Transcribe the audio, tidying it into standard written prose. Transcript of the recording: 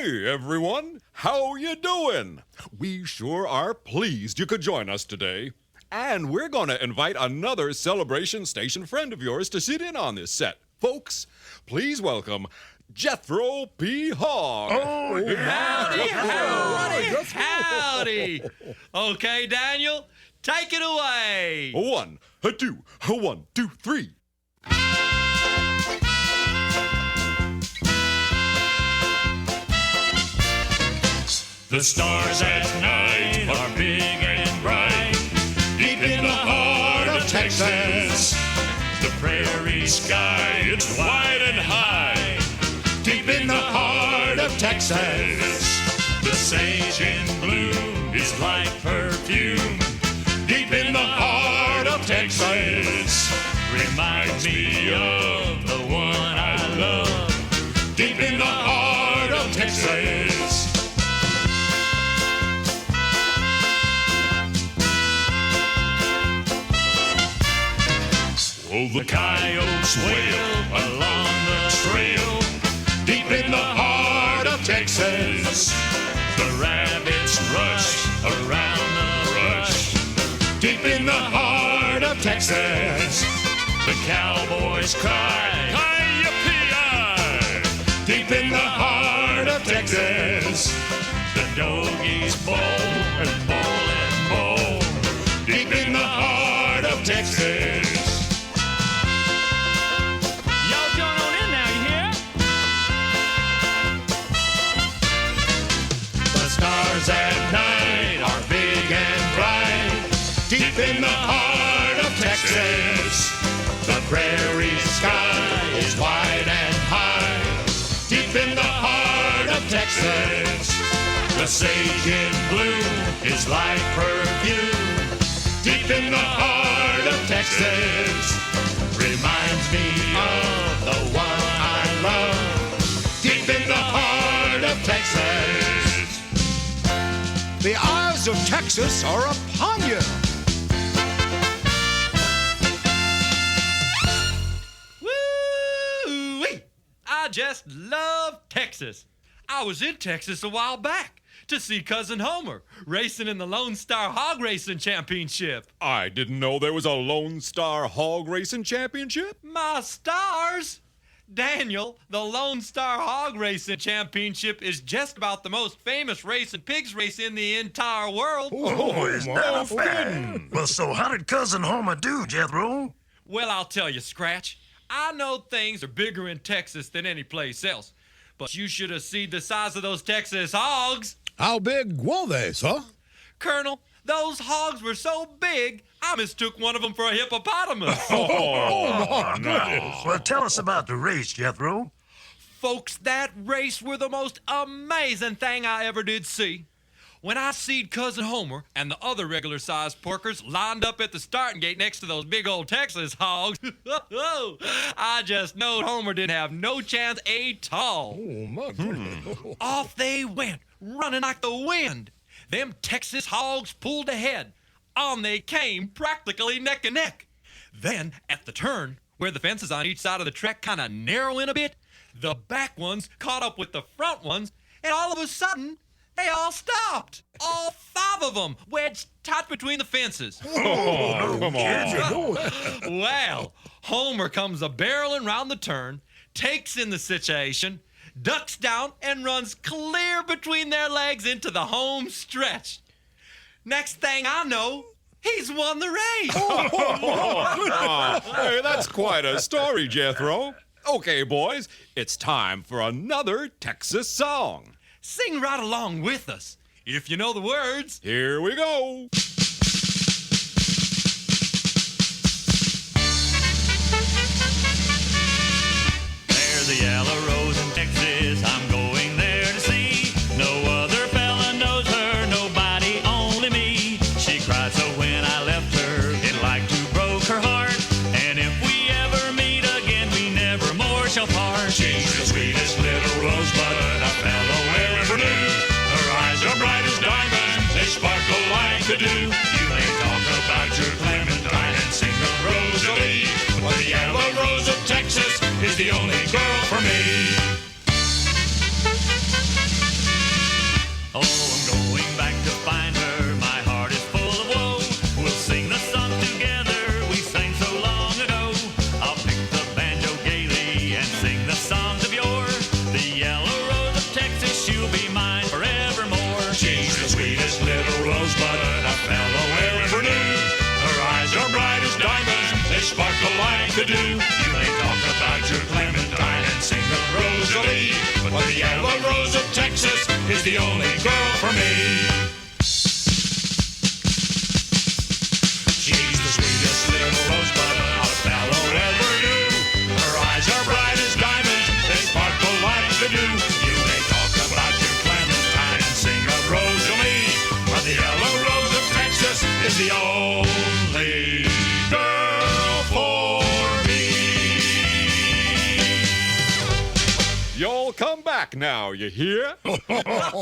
Hey, everyone. How you doing? We sure are pleased you could join us today. And we're going to invite another Celebration Station friend of yours to sit in on this set. Folks, please welcome Jethro P. Hogg. Oh, howdy. Okay, Daniel, take it away. One, two, three. The stars at night are big and bright, deep in the heart of Texas. The prairie sky, it's wide and high, deep in the heart of Texas. The sage in bloom is like perfume, deep in the heart of Texas. Reminds me of the one I love, deep in the heart of Texas. Oh, the coyotes wail along the trail, deep in the heart of Texas. The rabbits rush around the brush, deep in the heart of Texas. The cowboys cry, hi-yi-pee-yi, deep in the heart of Texas. The doggies bowl and bowl and bowl, deep in the heart of Texas. At night are big and bright, deep in the heart of Texas. The prairie sky is wide and high, deep in the heart of Texas. The sage in bloom is like perfume, deep in the heart of Texas. Reminds me of the one I love, deep in the heart of Texas. The eyes of Texas are upon you. Woo-wee! I just love Texas. I was in Texas a while back to see Cousin Homer racing in the Lone Star Hog Racing Championship. I didn't know there was a Lone Star Hog Racing Championship. My stars! Daniel, the Lone Star Hog Racing Championship is just about the most famous racing pigs race in the entire world. Oh, is that a fact? Well, so how did Cousin Homer do, Jethro? Well, I'll tell you, Scratch. I know things are bigger in Texas than any place else, but you should have seen the size of those Texas hogs. How big were they, sir? Colonel, those hogs were so big, I mistook one of them for a hippopotamus. Oh, my goodness. Well, tell us about the race, Jethro. Folks, that race were the most amazing thing I ever did see. When I seed Cousin Homer and the other regular-sized porkers lined up at the starting gate next to those big old Texas hogs, I just knowed Homer didn't have no chance at all. Oh, my goodness. Off they went, running like the wind. Them Texas hogs pulled ahead. On they came, practically neck and neck. Then, at the turn, where the fences on each side of the track kind of narrow in a bit, the back ones caught up with the front ones, and all of a sudden, they all stopped. All 5 of them, wedged tight between the fences. Oh, come on. Well, Homer comes a-barreling round the turn, takes in the situation, ducks down, and runs clear between their legs into the home stretch. Next thing I know, he's won the race. Hey, that's quite a story, Jethro. Okay, boys, it's time for another Texas song. Sing right along with us, if you know the words. Here we go. There's a yellow rose in Texas, I'm going there to see. No other fella knows her, nobody, only me. She cried so when I left her, it like to broke her heart. And if we ever meet again, we never more shall part. She's the sweetest little rosebud a fellow ever knew. Her eyes are bright as diamonds, they sparkle like the dew. to do. You may talk about your Clementine and sing of Rosalie, but the yellow rose of Texas is the only girl for me. She's the sweetest little rosebud a fellow ever knew. Her eyes are bright as diamonds, they sparkle like the dew. You may talk about your Clementine and sing of Rosalie, but the yellow rose of Texas is the only girl for me. Y'all come back now, you hear? Go back.